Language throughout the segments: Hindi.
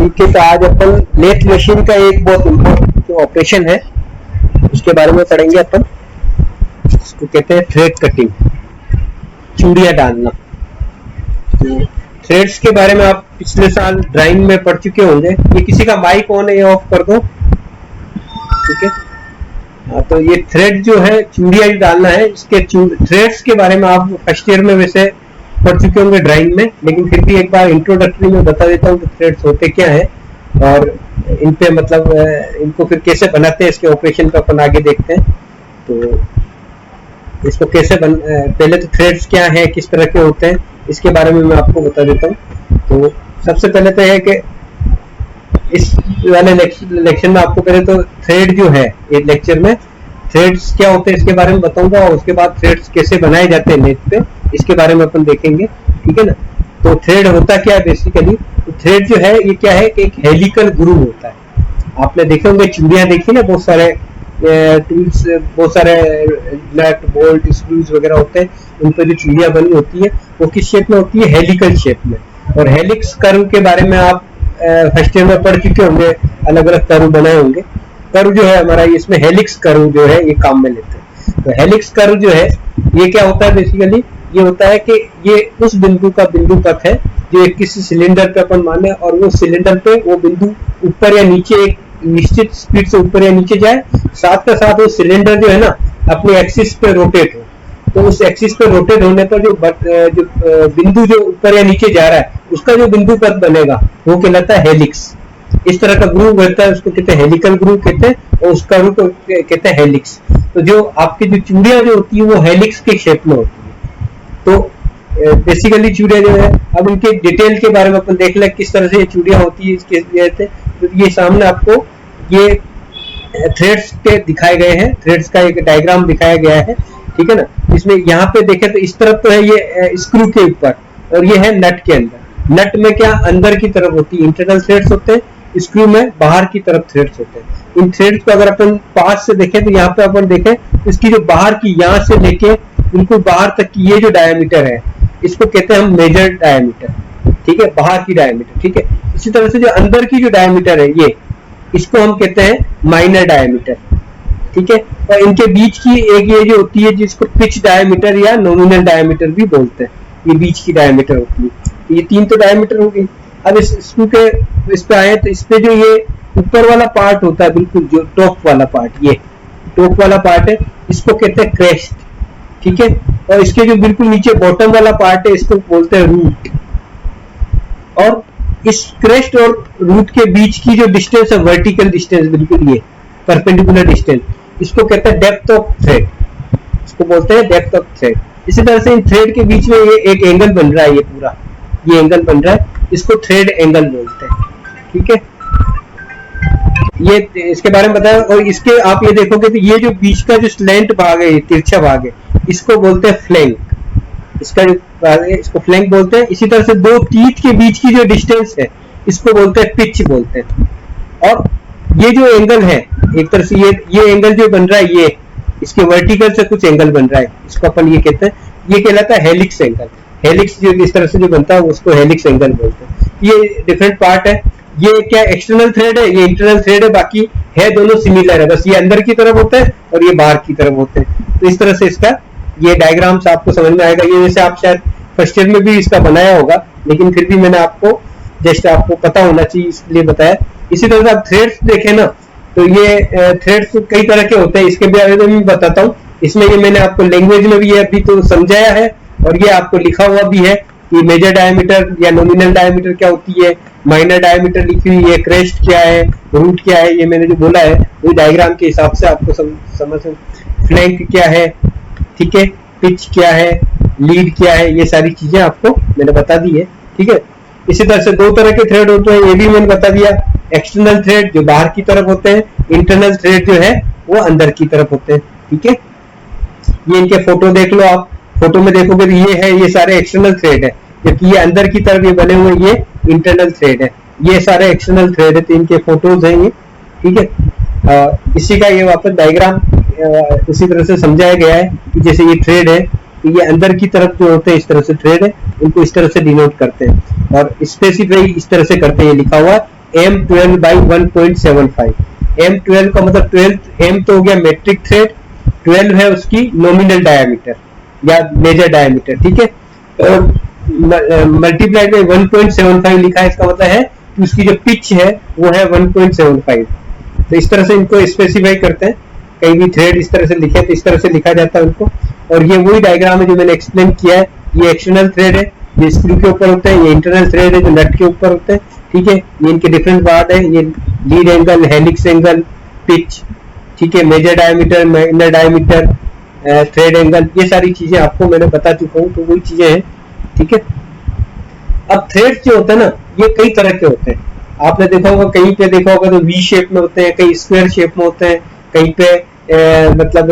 ठीक है, तो आज अपन लेथ मशीन का एक बहुत इम्पोर्टेंट ऑपरेशन है उसके बारे में पढ़ेंगे अपन। इसको कहते हैं थ्रेड कटिंग, चूड़ियां डालना। तो थ्रेड्स के बारे में आप पिछले साल ड्राइंग में पढ़ चुके होंगे। ये किसी का माइक ऑन है, ये ऑफ कर दो, ठीक है। तो ये थ्रेड जो है चूड़ियां डालना है, इसके थ्रेड्स के बारे में आप फर्स्ट ईयर में वैसे पढ़ चुके होंगे ड्राइंग में, लेकिन फिर भी एक बार इंट्रोडक्टरी में बता देता हूँ कि थ्रेड्स होते क्या है और इन पे मतलब इनको फिर कैसे बनाते हैं, इसके ऑपरेशन को अपन आगे देखते हैं। तो इसको कैसे पहले तो थ्रेड्स क्या है, किस तरह के होते हैं, इसके बारे में मैं आपको बता देता हूँ। तो सबसे पहले तो है कि इस वाले लेक्चर में आपको पहले तो थ्रेड जो है, एक लेक्चर में थ्रेड्स क्या होते हैं इसके बारे में बताऊंगा, और उसके बाद थ्रेड्स कैसे बनाए जाते हैं नेट पे, इसके बारे में अपन देखेंगे, ठीक है ना। तो थ्रेड होता क्या है बेसिकली, तो थ्रेड जो है ये क्या है कि एक हेलिकल ग्रूव होता है। आपने देखे होंगे चूड़ियां देखी ना, बहुत सारे टूल्स, बहुत सारे नट बोल्ट स्क्रूज वगैरह होते हैं, उन पर जो चूड़ियां बनी होती है वो किस शेप में होती है, हेलिकल शेप में। और हेलिक्स कर्व के बारे में आप फर्स्ट ईयर में पढ़ चुके होंगे, अलग अलग कर्व बनाए होंगे। कर्व जो है हमारा, इसमें हेलिक्स कर्व जो है ये काम में लेते हैं। तो हेलिक्स कर्व जो है ये क्या होता है बेसिकली, ये होता है कि ये उस बिंदु का बिंदु पथ है जो एक किसी सिलेंडर पे अपन माने, और वो सिलेंडर पे वो बिंदु ऊपर या नीचे एक निश्चित स्पीड से ऊपर या नीचे जाए, साथ का साथ वो सिलेंडर जो है ना अपने एक्सिस पे रोटेट हो। तो उस एक्सिस पे रोटेट होने पर जो बिंदु जो ऊपर या नीचे जा रहा है उसका जो बिंदु पथ बनेगा वो कहलाता है हेलिक्स। इस तरह का ग्रूव रहता है, उसको कहते हैं हेलिकल ग्रूव कहते हैं, और उस कर्व को कहते हैं हेलिक्स। तो जो आपकी जो चूड़ियां जो होती है वो हेलिक्स के शेप में होती है। तो बेसिकली चूड़ियां जो है, अब इनके डिटेल के बारे में अपन देख लें किस तरह से ये चूड़ियां होती है इसके। तो ये सामने आपको ये थ्रेड्स के दिखाए गए हैं, थ्रेड्स का एक डायग्राम दिखाया गया है, ठीक है ना। इसमें यहाँ पे देखें तो इस तरफ तो है ये स्क्रू के ऊपर, और ये है नट के अंदर। नट में क्या अंदर की तरफ होती है इंटरनल थ्रेड्स होते हैं, स्क्रू में बाहर की तरफ थ्रेड्स होते हैं। इन थ्रेड्स को अगर अपन पास से देखें तो यहाँ पे अपन देखें इसकी जो बाहर की, यहाँ से लेके बिल्कुल बाहर तक की ये जो डायमीटर है इसको कहते हैं हम मेजर डायमीटर, ठीक है, बाहर की डायमीटर, ठीक है। इसी तरह से जो अंदर की जो डायमीटर है ये, इसको हम कहते हैं माइनर डायमीटर, ठीक है। और इनके बीच की एक ये जो होती है जिसको पिच डायमीटर या नॉमिनल डायमीटर भी बोलते हैं, ये बीच की डायमीटर होती है। ये तीन तो डायमीटर हो गई। अब इस स्क्रू के इस पे आए तो इस पे जो ये ऊपर वाला पार्ट होता है, बिल्कुल जो टॉप वाला पार्ट, ये टॉप वाला पार्ट है, इसको कहते हैं क्रेस्ट, ठीक है। और इसके जो बिल्कुल नीचे बॉटम वाला पार्ट है इसको बोलते हैं रूट। और इस क्रेस्ट और रूट के बीच की जो डिस्टेंस है, वर्टिकल डिस्टेंस, बिल्कुल ये परपेंडिकुलर डिस्टेंस, इसको कहते हैं डेप्थ ऑफ थ्रेड, इसको बोलते हैं डेप्थ ऑफ थ्रेड। इसी तरह से इन थ्रेड के बीच में ये एक एंगल बन रहा है, ये पूरा ये एंगल बन रहा है, इसको थ्रेड एंगल बोलते हैं, ठीक है। ये इसके बारे में बताया। और इसके आप ये देखोगे तो ये जो बीच का जो स्लैंट भाग है, तिरछा भाग है, इसको बोलते हैं फ्लैंक, इसका जो भाग है इसको फ्लैंक बोलते हैं। इसी तरह से दो टीथ के बीच की जो डिस्टेंस है इसको बोलते हैं पिच बोलते हैं। और ये जो एंगल है, एक तरह से ये एंगल जो बन रहा है, ये इसके वर्टिकल से कुछ एंगल बन रहा है, इसको अपन ये कहते हैं, ये कहलाता है हेलिक्स एंगल। हेलिक्स जो इस तरह से जो बनता है उसको हेलिक्स एंगल बोलते हैं। ये डिफरेंट पार्ट है, ये क्या एक्सटर्नल थ्रेड है, ये इंटरनल थ्रेड है, बाकी है दोनों सिमिलर है, बस ये अंदर की तरफ होता है और ये बाहर की तरफ होते हैं। तो इस तरह से इसका ये डायग्राम्स आपको समझ में आएगा। ये जैसे आप शायद फर्स्ट ईयर में भी इसका बनाया होगा, लेकिन फिर भी मैंने आपको जस्ट आपको पता होना चाहिए इसलिए बताया। इसी तरह से आप थ्रेड्स देखें ना, तो ये थ्रेड्स कई तरह के होते हैं, इसके बारे में भी बताता हूँ। इसमें ये मैंने आपको लैंग्वेज में भी अभी तो समझाया है, और ये आपको लिखा हुआ भी है कि मेजर डायमीटर या नॉमिनल डायमीटर क्या होती है, माइनर डायमीटर लिखी हुई है, क्रेस्ट क्या है, रूट क्या है, ये मैंने जो बोला है वो डायग्राम के हिसाब से आपको समझ। फ्लैंक क्या है, ठीक है, पिच क्या है, लीड क्या है, ये सारी चीजें आपको मैंने बता दी है, ठीक है। इसी तरह से दो तरह के थ्रेड होते हैं, ये भी मैंने बता दिया। एक्सटर्नल थ्रेड जो बाहर की तरफ होते हैं, इंटरनल थ्रेड जो है वो अंदर की तरफ होते हैं, ठीक है। ये इनके फोटो देख लो आप, फोटो में देखोगे तो ये है, ये सारे एक्सटर्नल थ्रेड है, जबकि ये अंदर की तरफ ये बने हुए ये इंटरनल थ्रेड है, ये सारे एक्सटर्नल थ्रेड है। तो इनके फोटोज हैं ये, ठीक है। इसी का ये वापस डायग्राम उसी तरह से समझाया गया है कि जैसे ये थ्रेड है तो ये अंदर की तरफ जो होते हैं इस तरह से थ्रेड है, उनको इस तरह से डिनोट करते हैं, और स्पेसिफाई इस तरह से करते हैं, ये लिखा हुआ M12 by 1.75। M12 का मतलब 12 M तो हो गया मेट्रिक थ्रेड, 12 है उसकी नॉमिनल डायमीटर या मेजर डायमीटर, ठीक है। और मल्टीप्लाइड में 1.75 लिखा है, इसका मतलब है कि उसकी जो पिच है वो है 1.75। तो इस तरह से इनको स्पेसिफाई करते हैं, कहीं भी थ्रेड इस तरह से लिखे तो इस तरह से लिखा जाता है उनको। और ये वही डायग्राम है जो मैंने एक्सप्लेन किया है, ये एक्सटर्नल थ्रेड है, ये स्क्रू के ऊपर होते हैं, ये इंटरनल थ्रेड है जो नट के ऊपर होते हैं, ठीक है। ये इनके डिफरेंट पार्ट है, ये lead angle, helix angle, pitch, ठीक है, major diameter, minor diameter, thread angle, ये सारी चीजें आपको मैंने बता चुका हूँ, तो वही चीजें हैं, ठीक है। अब थ्रेड जो होता है ना, ये कई तरह के होते हैं, आपने देखा होगा, कहीं पे देखा होगा तो वी शेप में होते हैं, कहीं स्क्वायर शेप में होते हैं, कहीं पे मतलब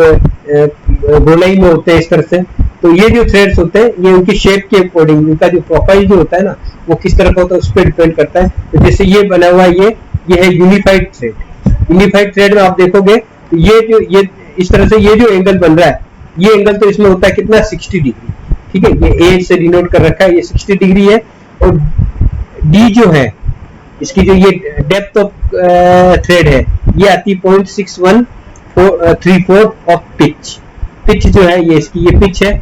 गोलाई में होते हैं, इस तरह से। तो ये जो थ्रेड्स होते हैं ये उनकी शेप के अकॉर्डिंग, उनका जो प्रोफाइल जो होता है ना वो किस तरह का होता है उस पर डिपेंड करता है। तो जैसे ये बना हुआ है, ये है यूनिफाइड थ्रेड। यूनिफाइड थ्रेड में आप देखोगे तो ये इस तरह से ये जो एंगल बन रहा है, ये एंगल तो इसमें होता है कितना, 60 डिग्री, ठीक है। ये ए से डिनोट कर रखा है, ये 60 डिग्री है। और डी जो है इसकी जो ये डेप्थ ऑफ थ्रेड है ये आती है 0.6134 ऑफ पिच। पिच जो है ये इसकी ये पिच है,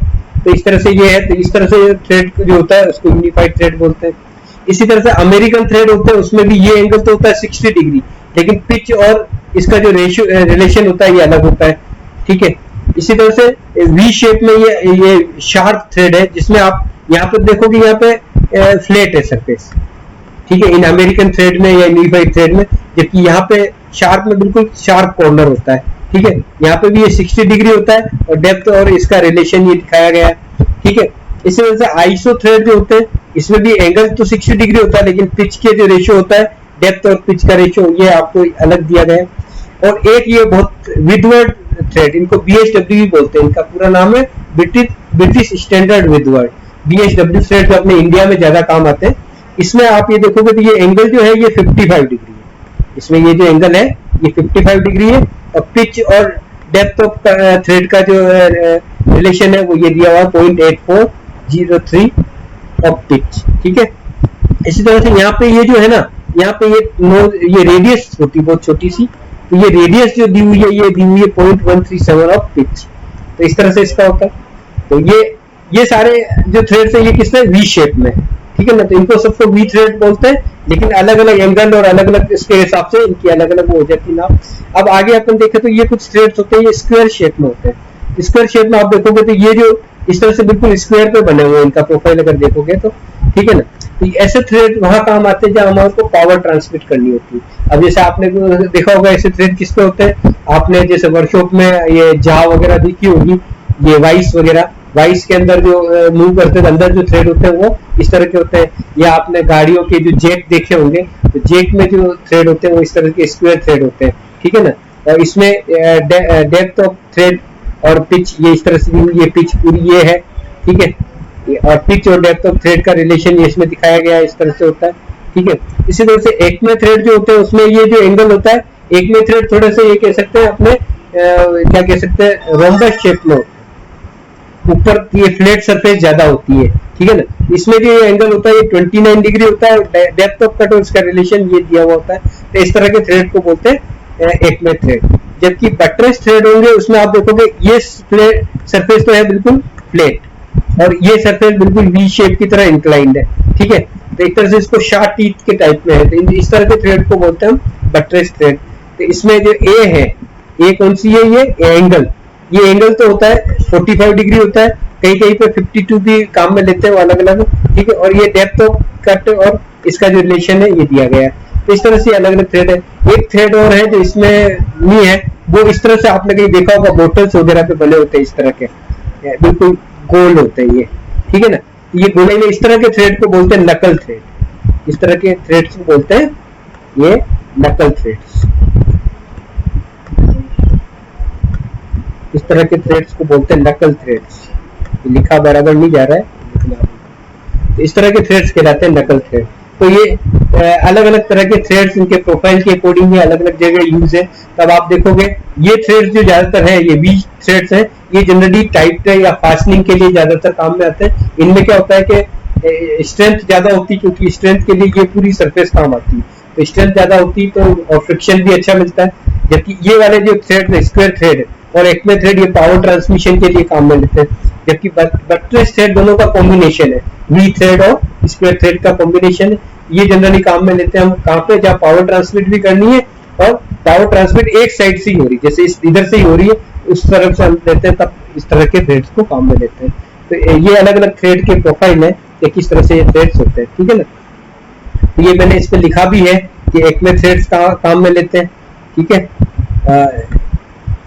तो इस तरह से ये है। तो इस तरह से थ्रेड जो होता है उसको यूनिफाइड थ्रेड बोलते हैं। इसी तरह से अमेरिकन थ्रेड होते हैं, उसमें भी ये एंगल तो होता है 60 डिग्री, लेकिन पिच और इसका जो रेशियो रिलेशन होता है ये अलग होता है, ठीक है। इसी तरह से वी शेप में ये शार्प थ्रेड है, जिसमें आप यहाँ पे देखोगे यहाँ पे फ्लैट है सरफेस, ठीक है, इन अमेरिकन थ्रेड में या यूनिफाइड थ्रेड में। जबकि यहाँ पे शार्प में बिल्कुल शार्प कॉर्नर होता है, ठीक है। यहाँ पे भी ये 60 डिग्री होता है और डेप्थ और इसका रिलेशन ये दिखाया गया है, ठीक है। इसी वजह से आइसो थ्रेड जो होते हैं इसमें भी एंगल तो 60 डिग्री होता है, लेकिन पिच के जो रेशियो होता है, डेप्थ और पिच का रेशियो, ये आपको अलग दिया गया है। और एक ये बहुत विदवर्ड थ्रेड, इनको BHW भी बोलते हैं, इनका पूरा नाम है ब्रिटिश स्टैंडर्ड विदवर्ड। BHW थ्रेड जो अपने इंडिया में ज्यादा काम आते हैं। इसमें आप ये देखोगे तो ये एंगल जो है ये 55 डिग्री है, इसमें ये जो एंगल है ये 55 डिग्री है। और पिच और डेप्थ ऑफ थ्रेड का जो रिलेशन है वो ये दिया हुआ है 0.8403 ऑफ पिच, ठीक है। इसी तरह से यहाँ पे ये जो है ना, यहाँ पे ये रेडियस होती है बहुत छोटी सी, तो ये रेडियस जो दी हुई है ये दी हुई है 0.137 ऑफ पिच। तो इस तरह से इसका होता है। तो ये सारे जो थ्रेड्स है ये किस तरह वी शेप में, ठीक है ना। तो इनको सबको वी थ्रेड बोलते हैं, लेकिन अलग अलग एंगल और अलग अलग इसके हिसाब से इनकी अलग अलग हो जाती है नाम। अब आगे अपन देखें तो ये कुछ थ्रेड्स होते हैं ये स्क्वायर शेप में होते हैं। स्क्वायर शेप में आप देखोगे तो ये जो इस तरह से बिल्कुल स्क्वायर पे बने हुए हैं, इनका प्रोफाइल अगर देखोगे तो, ठीक है ना। तो ऐसे थ्रेड वहां काम आते हैं जहां हमारे को पावर ट्रांसमिट करनी होती है। अब जैसे आपने देखा होगा ऐसे थ्रेड किसके होते हैं, आपने जैसे वर्कशॉप में ये जा वगैरह देखी होगी, ये वाइस वगैरह, वाइस के अंदर जो मूव करते हैं अंदर जो थ्रेड होते हैं वो इस तरह के होते हैं। या आपने गाड़ियों के जो जेक देखे होंगे तो जेक में जो थ्रेड होते हैं वो इस तरह के स्क्वायर थ्रेड होते हैं, ठीक है ना। और इसमें डेप्थ ऑफ थ्रेड और पिच ये इस तरह से ये पिच पूरी ये है, ठीक है। और पिच और डेप्थ ऑफ थ्रेड का रिलेशन ये इसमें दिखाया गया है, इस तरह से होता है, ठीक है। इसी तरह से एक्मे थ्रेड जो होते हैं उसमें ये जो एंगल होता है, एक्मे थ्रेड थोड़े से ये कह सकते हैं अपने क्या कह सकते हैं रोम्बस शेप में, ऊपर ये फ्लैट सरफेस ज्यादा होती है, ठीक है ना। इसमें जो ये एंगल होता है ये 29 डिग्री होता है, डेप्थ ऑफ कट और इसका रिलेशन ये दिया हुआ होता है। तो इस तरह के थ्रेड को बोलते हैं एक्मे थ्रेड। जबकि बटरेस थ्रेड होंगे उसमें आप देखोगे ये सरफेस तो है बिल्कुल फ्लैट और ये सरफेस बिल्कुल वी शेप की तरह इंक्लाइंड है, ठीक है। तो एक तरह से इसको शार्प टीथ के टाइप में है, तो इस तरह के थ्रेड को बोलते हैं हम बटरेस थ्रेड। तो इसमें जो ए है, ए कौन सी है, ये एंगल, ये एंगल तो होता है 45 डिग्री होता है, कहीं कहीं पे 52 भी काम में लेते हैं अलग अलग, ठीक है। और ये डेप्थ ऑफ कट और इसका जो रिलेशन है ये दिया गया है। तो इस तरह से अलग अलग थ्रेड है। एक थ्रेड और है जो इसमें नहीं है, वो इस तरह से आपने कहीं देखा होगा बोटल्स वगैरह पे बने होते हैं इस तरह के, बिल्कुल गोल होते हैं ये, ठीक है ना। ये गोले में इस तरह के थ्रेड को बोलते हैं नकल थ्रेड। इस तरह के थ्रेड्स को बोलते हैं ये नकल थ्रेड्स। इस तरह के थ्रेड्स को बोलते हैं नकल थ्रेड्स। लिखा बराबर नहीं जा रहा है, तो इस तरह के थ्रेड्स कहलाते हैं नकल थ्रेड। तो ये अलग अलग तरह के थ्रेड्स इनके प्रोफाइल के अकॉर्डिंग ही अलग अलग जगह यूज है। तब आप देखोगे ये थ्रेड्स जो ज्यादातर है ये वी थ्रेड्स है, ये जनरली टाइट या फास्टनिंग के लिए ज्यादातर काम में आते हैं। इनमें क्या होता है कि स्ट्रेंथ ज्यादा होती है, क्योंकि स्ट्रेंथ के लिए ये पूरी सरफेस काम आती है। तो स्ट्रेंथ ज्यादा होती है तो और फ्रिक्शन भी अच्छा मिलता है। जबकि ये वाले जो थ्रेड स्क्वायर थ्रेड और एक्मे थ्रेड ये पावर ट्रांसमिशन के लिए काम में लेते हैं। जबकि बट्रेस थ्रेड दोनों का कॉम्बिनेशन है, वी थ्रेड और स्क्वायर थ्रेड का कॉम्बिनेशन है। ये जनरली काम में लेते हैं हम कहाँ पे, जहाँ पावर ट्रांसमिट भी करनी है और पावर ट्रांसमिट एक साइड से ही हो रही है, जैसे इधर से ही हो रही है उस तरफ से हम लेते हैं, तब इस तरह के थ्रेड्स को काम में लेते हैं। तो ये अलग अलग थ्रेड के प्रोफाइल है कि किस तरह से ये थ्रेड्स होते हैं, ठीक है ना। तो ये मैंने इस पे लिखा भी है कि एक्मे थ्रेड्स का काम में लेते हैं, ठीक है,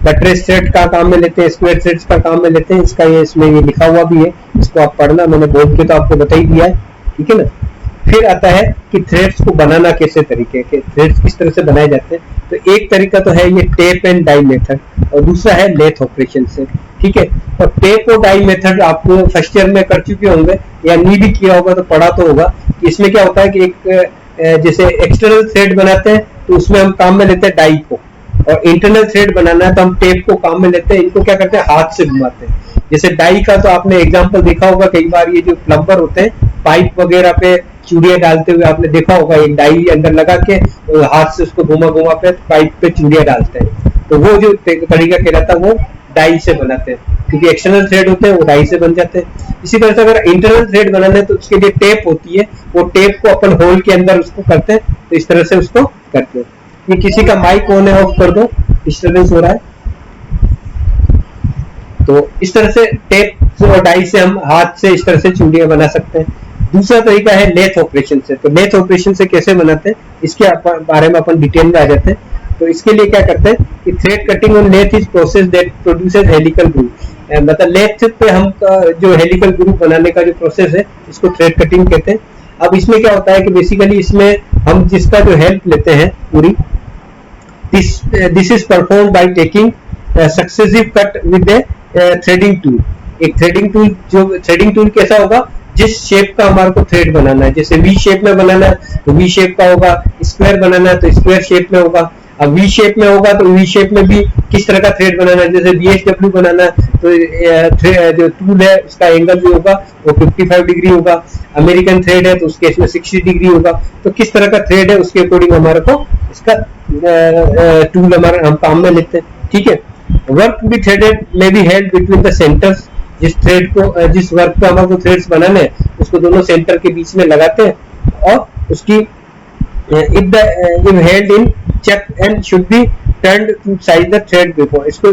बट्रेस थ्रेड का काम में लेते हैं, स्क्वायर थ्रेड्स का काम में लेते हैं। इसका ये इसमें ये लिखा हुआ भी है, इसको आप पढ़ना, मैंने बोर्ड के तो आपको बता ही दिया है, ठीक है ना। फिर आता है कि थ्रेड्स को बनाना कैसे तरीके के, थ्रेड्स किस तरह से बनाए जाते हैं। तो एक तरीका तो है ये टेप एंड डाई मेथड और दूसरा है लेथ ऑपरेशन से, ठीक है। और टेप और डाई मेथड आप फर्स्ट ईयर में कर चुके होंगे या नहीं भी किया होगा तो पढ़ा तो होगा। इसमें क्या होता है कि एक जैसे एक्सटर्नल थ्रेड बनाते हैं तो उसमें हम काम में लेते हैं डाई को, और इंटरनल थ्रेड बनाना है तो हम टेप को काम में लेते हैं। इनको क्या करते हैं, हाथ से घुमाते हैं। जैसे डाई का तो आपने एग्जांपल देखा होगा कई बार, ये जो प्लम्बर होते हैं पाइप वगैरह पे चूड़ियां डालते हुए आपने देखा होगा, एक डाई अंदर लगा के हाथ से उसको घुमा घुमा पे पाइप पे चूड़ियां डालते हैं। तो वो जो तरीका कहलाता है वो डाई से बनाते हैं, क्योंकि एक्सटर्नल थ्रेड होते हैं वो डाई से बन जाते हैं। इसी तरह से अगर इंटरनल थ्रेड बनाना है तो उसके लिए टेप होती है, वो टेप को अपन होल के अंदर उसको करते हैं, तो इस तरह से उसको करते हैं। ये किसी का माइक ऑन है, ऑफ कर दो, डिस्टर्बेंस हो रहा है। तो इस तरह से टेप और डाई से हम हाथ से इस तरह से चूड़ियां बना सकते हैं। दूसरा तरीका है लेथ ऑपरेशन से। तो लेथ ऑपरेशन से कैसे बनाते हैं इसके बारे में अपन डिटेल में आ जाते हैं। तो इसके लिए क्या करते हैं कि thread cutting on lathe is process that produces helical groove. मतलब लेथ पे हम जो हेलिकल ग्रूव बनाने का जो प्रोसेस है इसको थ्रेड कटिंग कहते हैं। अब इसमें क्या होता है कि बेसिकली इसमें हम जिसका जो हेल्प लेते हैं पूरी, this is perform by taking successive cut with threading tool. एक थ्रेडिंग टूल, जो थ्रेडिंग टूल कैसा होगा, जिस शेप का हमारे को थ्रेड बनाना है, जैसे वी शेप में बनाना है तो वी शेप का होगा, स्क्वायर बनाना है तो स्क्वायर शेप में होगा। अब वी शेप में होगा तो वी शेप में भी किस तरह का थ्रेड बनाना है, जैसे BHW बनाना है तो जो टूल है उसका एंगल जो होगा वो 55 डिग्री होगा। अमेरिकन थ्रेड है तो उसके इसमें 60 डिग्री होगा। तो किस तरह का थ्रेड है उसके अकॉर्डिंग हमारे को इसका टूल हमारे हम काम में लेते हैं, ठीक है। Work be threaded may be held between the centres. जिस थ्रेड को, जिस वर्क पे हमारे को थ्रेड्स बनाने हैं उसको दोनों सेंटर के बीच में लगाते हैं और उसकी if held in check and should be turned to size the thread before। इसको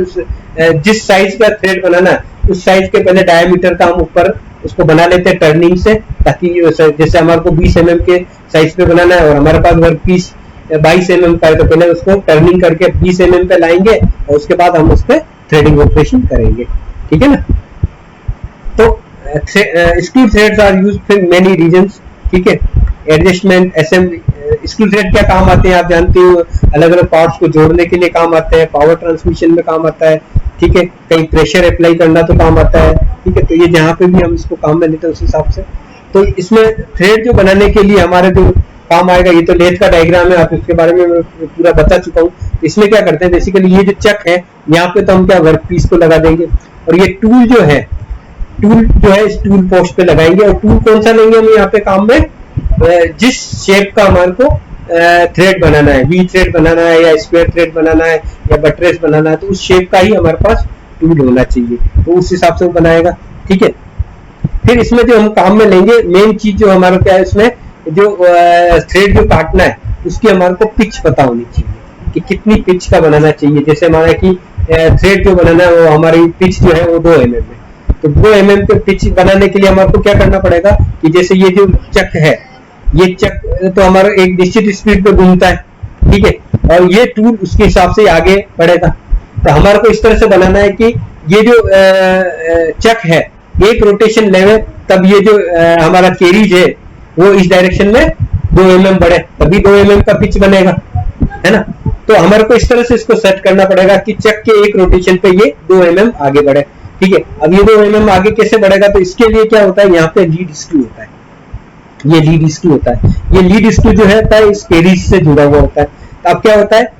जिस साइज का थ्रेड बनाना है उस साइज के पहले डायमीटर का हम ऊपर उसको बना लेते हैं टर्निंग से, ताकि जैसे हमारे को 20 mm के साइज पे बनाना है और हमारे पास वर्क पीस 22 mm का है, तो पहले उसको टर्निंग करके 20 mm पे लाएंगे और उसके बाद हम उस पर थ्रेडिंग ऑपरेशन करेंगे, ठीक है ना। तो screw threads are used for many reasons, ठीक है। Adjustment, assembly. स्क्रू थ्रेड क्या काम आते हैं आप जानते हो, अलग अलग पार्ट्स को जोड़ने के लिए काम आते हैं, पावर ट्रांसमिशन में काम आता है, ठीक है। कहीं प्रेशर अप्लाई करना तो काम आता है, ठीक है। तो ये जहाँ पे भी हम इसको काम में लेते हैं उस हिसाब से। तो इसमें थ्रेड जो बनाने के लिए हमारे जो काम आएगा, ये तो लेथ का डायग्राम है, आप इसके बारे में मैं पूरा बता चुका हूँ। इसमें क्या करते हैं, बेसिकली ये जो चक है यहाँ पे तो हम क्या वर्क पीस को लगा देंगे और ये टूल जो है इस टूल पोस्ट पे लगाएंगे। और टूल कौन सा लेंगे हम यहाँ पे काम में, जिस शेप का हमारे को थ्रेड बनाना है, वी थ्रेड बनाना है या स्क्वायर थ्रेड बनाना है या बट्रेस बनाना है, तो उस शेप का ही हमारे पास टूल होना चाहिए, तो उस हिसाब से वो बनाएगा, ठीक है। फिर इसमें जो हम काम में लेंगे, मेन चीज जो हमारा क्या है, इसमें जो थ्रेड जो काटना है उसकी हमारे को पिच पता होनी चाहिए कि कितनी पिच का बनाना चाहिए। जैसे हमारा कि थ्रेड जो बनाना है वो हमारी पिच जो है वो 2 mm है, तो 2 mm के पिच बनाने के लिए हमारे को क्या करना पड़ेगा कि जैसे ये जो चक है, ये चक तो हमारा एक निश्चित स्पीड पे घूमता है, ठीक है, और ये टूल उसके हिसाब से आगे बढ़ेगा। तो हमारे को इस तरह से बनाना है कि ये जो चक है एक रोटेशन लेवे, तब ये जो हमारा कैरीज है वो इस डायरेक्शन में 2 mm बढ़े, तभी 2 mm का पिच बनेगा, है ना। तो हमारे को इस तरह से इसको सेट करना पड़ेगा कि चक के एक रोटेशन पे ये 2 mm आगे बढ़े, ठीक है। अब ये 2 mm आगे कैसे बढ़ेगा, तो इसके लिए क्या होता है, यहाँ पे लीड स्क्रू होता है, ये लीड स्क्रू होता है। ये लीड स्क्रू जो है इस कैरीज से जुड़ा हुआ होता है। तो अब क्या होता है,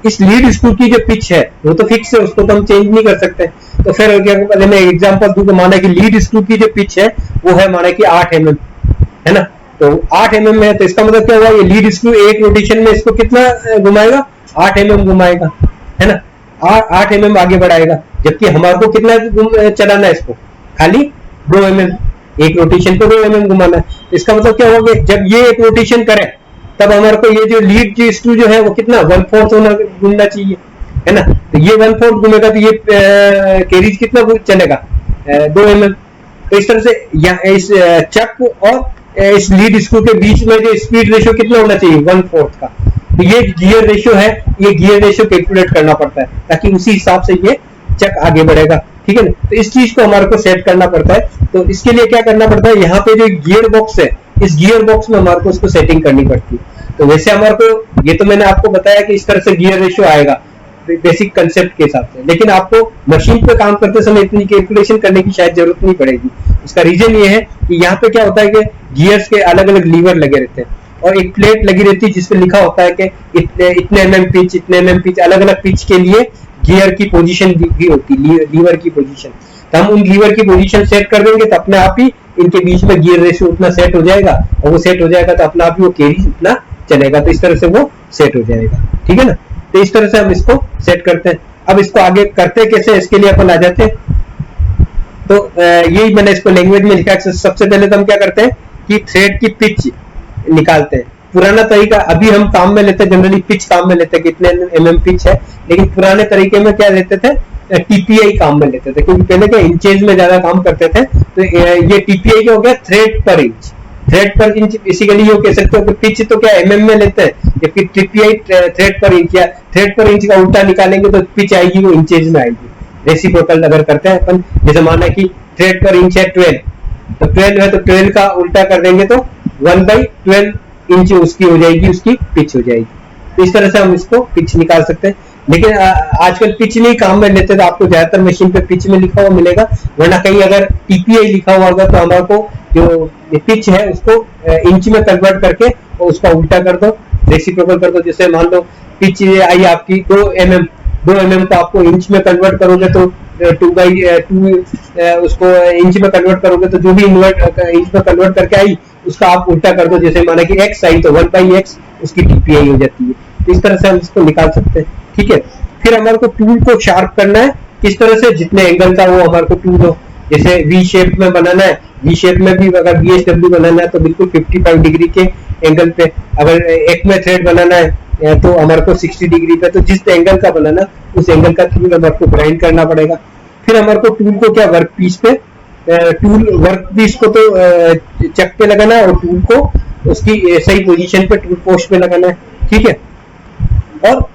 इस लीड स्क्रू की जो पिच है वो तो फिक्स है, उसको तो हम चेंज नहीं कर सकते। तो फिर क्या मैं एग्जांपल दूं, माना कि लीड स्क्रू की जो पिच है वो है माना कि 8 mm, है ना। तो 8 mm में है, तो इसका मतलब क्या हुआ, ये लीड स्क्रू एक रोटेशन में इसको कितना घुमाएगा, 8 mm घुमाएगा, है ना, 8 mm आगे बढ़ाएगा, जबकि हमारे को कितना चलाना है इसको, खाली 2 mm, एक रोटेशन पे 2 mm घुमाना है। इसका मतलब क्या होगा, जब ये एक रोटेशन करे तब हमारे को ये जो लीड जो स्क्रू जो है वो कितना 1/4 होना घूमना चाहिए, है ना, तो ये 1/4 घूमेगा तो ये कैरिज कितना चलेगा, 2 mm। तो इस तरह से इस चक और इस लीड स्क्रू के बीच में जो स्पीड रेशियो कितना होना चाहिए, 1/4 का। तो ये गियर रेशियो है, ये गियर रेशियो कैलकुलेट करना पड़ता है ताकि उसी हिसाब से ये चक आगे बढ़ेगा, ठीक है ना। तो इस चीज को हमारे को सेट करना पड़ता है। तो इसके लिए क्या करना पड़ता है, यहाँ पे जो गियर बॉक्स है, इस गियर बॉक्स में हमारे को उसको सेटिंग करनी पड़ती है। तो वैसे हमारे को ये तो मैंने आपको बताया कि इस तरह से गियर रेशियो आएगा बेसिक कंसेप्ट के हिसाब से, लेकिन आपको मशीन पे काम करते समय इतनी कैलकुलेशन करने की शायद जरूरत नहीं पड़ेगी। इसका रीजन ये है कि यहाँ पे क्या होता है कि गियर्स के अलग अलग लीवर लगे रहते हैं और एक प्लेट लगी रहती है जिसपे लिखा होता है कि इतने mm पिच, इतने mm पिच, अलग अलग पिच के लिए गियर की पोजीशन भी होती है, लीवर की पोजीशन। तो हम उन लीवर की पोजीशन सेट कर देंगे तो अपने आप ही इनके बीच में गियर रेशियो उतना सेट हो जाएगा, और वो सेट हो जाएगा तो अपने आप ही वो कैरिज उतना चलेगा। तो इस तरह से वो सेट हो जाएगा, ठीक है ना। तो इस तरह से हम इसको सेट करते हैं। अब इसको आगे करते कैसे, इसके लिए अपन आ जाते हैं। तो यही मैंने इसको लैंग्वेज में लिखा है। सबसे पहले तो हम क्या करते हैं कि थ्रेड की पिच निकालते हैं। पुराना तरीका अभी हम काम में लेते हैं, जनरली पिच काम में लेते हैं, कितने mm पिच है, लेकिन पुराने तरीके में क्या लेते थे, टीपीआई काम में लेते थे, क्योंकि पहले क्या इंचेज में ज्यादा काम करते थे। तो ये टीपीआई क्या हो गया, थ्रेड पर इंच। थ्रेड पर इंच बेसिकली ये कह सकते हो कि पिच तो क्या mm में लेते हैं, जबकि टीपीआई थ्रेड पर इंच, या थ्रेड पर इंच का उल्टा निकालेंगे तो पिच आएगी वो इंचेज में आएगी। रेसिप्रोकल अगर करते हैं अपन, जैसे माना कि थ्रेड पर इंच है 12, तो 12 है तो 12 का उल्टा कर देंगे तो 1/12 इंच उसकी हो जाएगी, उसकी पिच हो जाएगी। तो इस तरह से हम इसको पिच निकाल सकते हैं। लेकिन आजकल पिच नहीं काम में लेते, तो आपको ज्यादातर मशीन पे पिच में लिखा हुआ मिलेगा, वरना कहीं अगर टीपीआई लिखा हुआ होगा तो हमारे को जो पिच है उसको इंच में कन्वर्ट करके और उसका उल्टा कर दो, रेसिप्रोकल कर दो। जैसे मान लो पिच आई आपकी 2 mm को आपको इंच में कन्वर्ट करोगे तो 2/2 उसको इंच में कन्वर्ट करोगे तो जो भी इंच में कन्वर्ट करके आई उसका आप उल्टा कर दो। जैसे माना कि x आई तो 1/x उसकी टीपीआई हो जाती है। तो इस तरह से हम इसको निकाल सकते हैं, ठीक है। फिर हमारे को टूल को शार्प करना है, किस तरह से, जितने एंगल का वो हमारे को टूल हो। जैसे वी शेप में बनाना है, वी शेप में भी अगर VSW बनाना है तो बिल्कुल 55 डिग्री के एंगल पे। अगर एक में थ्रेड बनाना है तो हमारे को 60 डिग्री पे। तो जिस एंगल का बनाना उस एंगल का टूल हमारे को ग्राइंड करना पड़ेगा। फिर हमारे को टूल को क्या वर्क पीस पे, टूल वर्क पीस को तो चक पे लगाना है और टूल को उसकी सही पोजीशन पे टूल पोस्ट पे लगाना है, ठीक है। और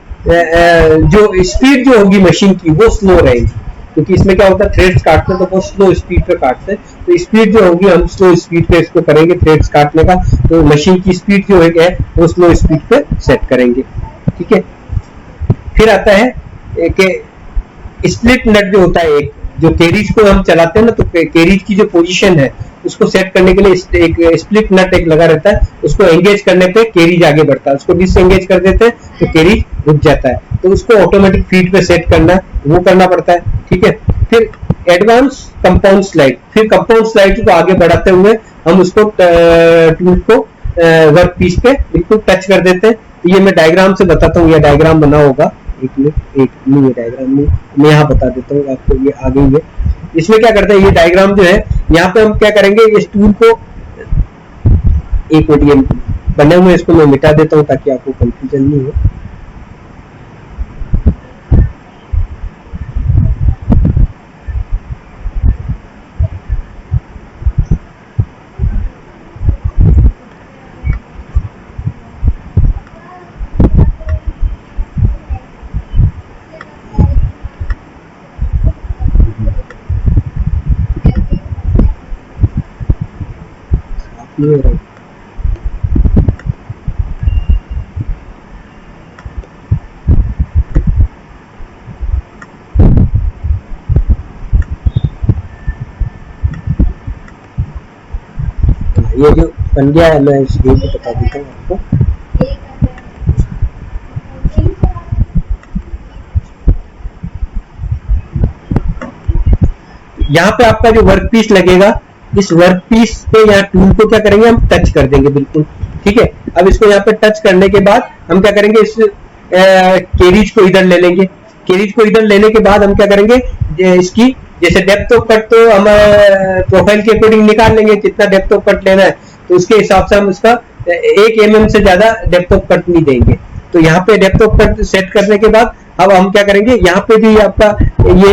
जो स्पीड जो होगी मशीन की वो स्लो रहेगी, क्योंकि इसमें क्या होता है थ्रेड्स काटते हैं तो बहुत स्लो स्पीड पे काटते हैं। तो स्पीड जो होगी हम स्लो स्पीड पे इसको करेंगे थ्रेड्स काटने का, तो मशीन की स्पीड जो है वो स्लो स्पीड पे सेट करेंगे, ठीक है। फिर आता है कि स्प्लिट नट जो होता है, एक जो कैरिज को हम चलाते हैं ना, तो कैरिज की जो पोजीशन है उसको सेट करने के लिए एक स्प्लिट नट एक लगा रहता है। उसको एंगेज करने पे कैरिज आगे बढ़ता है, उसको डिसएंगेज कर देते हैं तो कैरिज रुक जाता है। तो उसको ऑटोमेटिक फीड पे सेट करना है, वो करना पड़ता है, ठीक है। फिर एडवांस कंपाउंड स्लाइड, फिर कंपाउंड स्लाइड को आगे बढ़ाते हुए हम उसको टूल को वर्क पीस पे बिल्कुल टच कर देते हैं। तो ये मैं डायग्राम से बताता हूँ, ये डायग्राम बना होगा, एक नहीं, ये डायग्राम नहीं, मैं यहाँ बता देता हूँ आपको, ये आगे ही है। इसमें क्या करते हैं, ये डायग्राम जो है यहाँ पे हम क्या करेंगे, इस टूल को, एक मिनट ये बने हुए इसको मैं मिटा देता हूँ ताकि आपको कंफ्यूजन नहीं हो। ये जो बन गया है मैं इस गेम को बता देता हूँ आपको। यहाँ पे आपका जो वर्क पीस लगेगा इस वर्क पीस पे यहाँ टूल को क्या करेंगे, हम टच कर देंगे बिल्कुल। ठीक है, अब इसको यहाँ पे टच करने के बाद हम क्या करेंगे, इस केरीज को इधर ले लेंगे। केरीज को इधर लेने के बाद हम क्या करेंगे, इसकी जैसे डेप्थ ऑफ कट तो हम प्रोफाइल के अकॉर्डिंग निकाल लेंगे कितना डेप्थ ऑफ कट लेना है, तो उसके हिसाब से हम उसका 1 mm से ज्यादा डेप्थ ऑफ कट नहीं देंगे। तो यहाँ पे डेप्थ ऑफ कट सेट करने के बाद अब हम क्या करेंगे, यहाँ पे भी आपका ये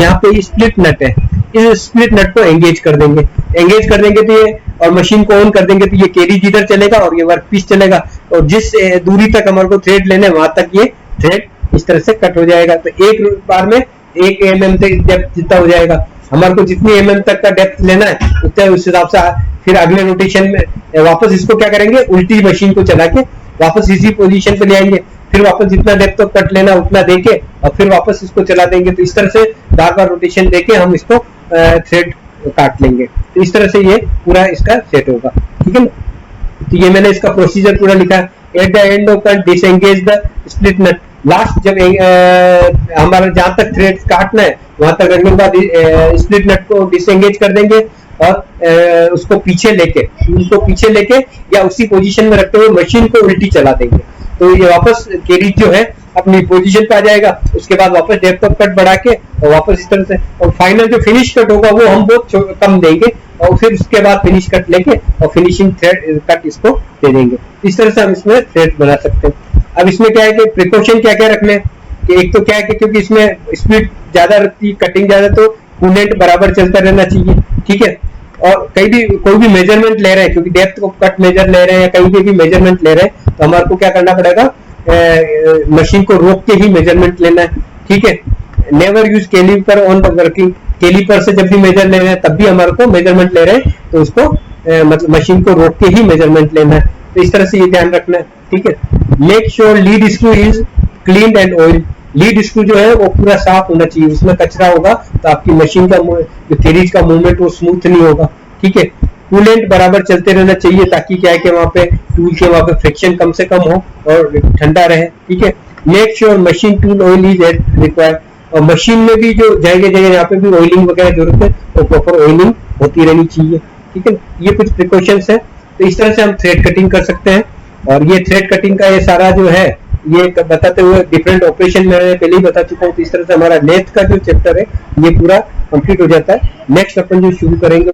यहाँ पे स्प्लिट नट है, इस स्प्लिट नट को एंगेज कर देंगे। एंगेज कर देंगे तो ये, और मशीन को ऑन कर देंगे तो ये केरीज इधर चलेगा और ये वर्क पीस चलेगा, और जिस दूरी तक हमारे को थ्रेड लेने वहां तक ये थ्रेड इस तरह से कट हो जाएगा। तो एक बार में 1 mm तक डेप्थ जितना हो जाएगा, हमारे को जितनी mm तक का डेप्थ लेना है उतना उस हिसाब से फिर अगले रोटेशन में वापस इसको क्या करेंगे, उल्टी मशीन को चला के वापस इसी पोजीशन पे ले आएंगे, फिर वापस जितना डेप्थ ऑफ कट लेना उतना देके और फिर वापस इसको चला देंगे। तो इस तरह से बार बार रोटेशन देके हम इसको थ्रेड काट लेंगे। तो इस तरह से ये पूरा इसका सेट होगा। ठीक है ना, तो ये मैंने इसका प्रोसीजर पूरा लिखा है। At the end of cut disengage the split nut, last जब हमारा जहां तक थ्रेड काटना है वहां तक रखने के बाद स्प्लिट नट को डिसएंगेज कर देंगे और उसको पीछे लेके या उसी पोजीशन में रखते हुए मशीन को उल्टी चला देंगे। तो ये वापस केरीज जो है अपनी पोजीशन पे आ जाएगा। उसके बाद वापस डेप्थ ऑफ कट बढ़ा के और वापस इस तरह से, और फाइनल जो फिनिश कट होगा वो हम बहुत कम देंगे और फिर उसके बाद फिनिश कट लेके और फिनिशिंग थ्रेड कट इसको दे देंगे। इस तरह से हम इसमें थ्रेड बना सकते हैं। अब इसमें क्या है कि प्रिकॉशन क्या क्या रखने हैं, कि एक तो क्या है कि क्योंकि इसमें स्पीड ज्यादा रहती, कटिंग ज्यादा, तो कूलेंट बराबर चलता रहना चाहिए। ठीक है, और कोई भी मेजरमेंट ले रहे हैं, क्योंकि डेप्थ ऑफ कट मेजर ले रहे हैं या कहीं पे भी मेजरमेंट ले रहे हैं, तो हमारे को क्या करना पड़ेगा, मशीन को रोक के ही मेजरमेंट लेना है। ठीक है, never use caliper on the working, caliper से जब भी मेजर ले रहे हैं तब भी हमारे को मेजरमेंट ले रहे हैं तो उसको मतलब मशीन को रोक के ही मेजरमेंट लेना है। तो इस तरह से ये ध्यान रखना है। ठीक है, make sure lead screw is clean and oil, lead screw जो है वो पूरा साफ होना चाहिए, उसमें कचरा होगा तो आपकी मशीन का जो केरीज का मूवमेंट वो स्मूथ नहीं होगा। ठीक है, कूलेंट बराबर चलते रहना चाहिए ताकि क्या है कि वहां पे टूल के वहां पे फ्रिक्शन कम से कम हो और ठंडा रहे। ठीक है, make sure machine tool oil is required, और मशीन में भी जो जगह जगह यहाँ पे भी ऑयलिंग वगैरह जरूरत है वो प्रॉपर ऑयलिंग होती रहनी चाहिए। ठीक है, ये कुछ प्रिकॉशंस है। तो इस तरह से हम थ्रेड कटिंग कर सकते हैं। और ये थ्रेड कटिंग का ये सारा जो है ये बताते हुए डिफरेंट ऑपरेशन मैंने पहले ही बता चुका हूँ। तो इस तरह से हमारा लेथ का जो चैप्टर है ये पूरा कंप्लीट हो जाता है। नेक्स्ट अपन जो शुरू करेंगे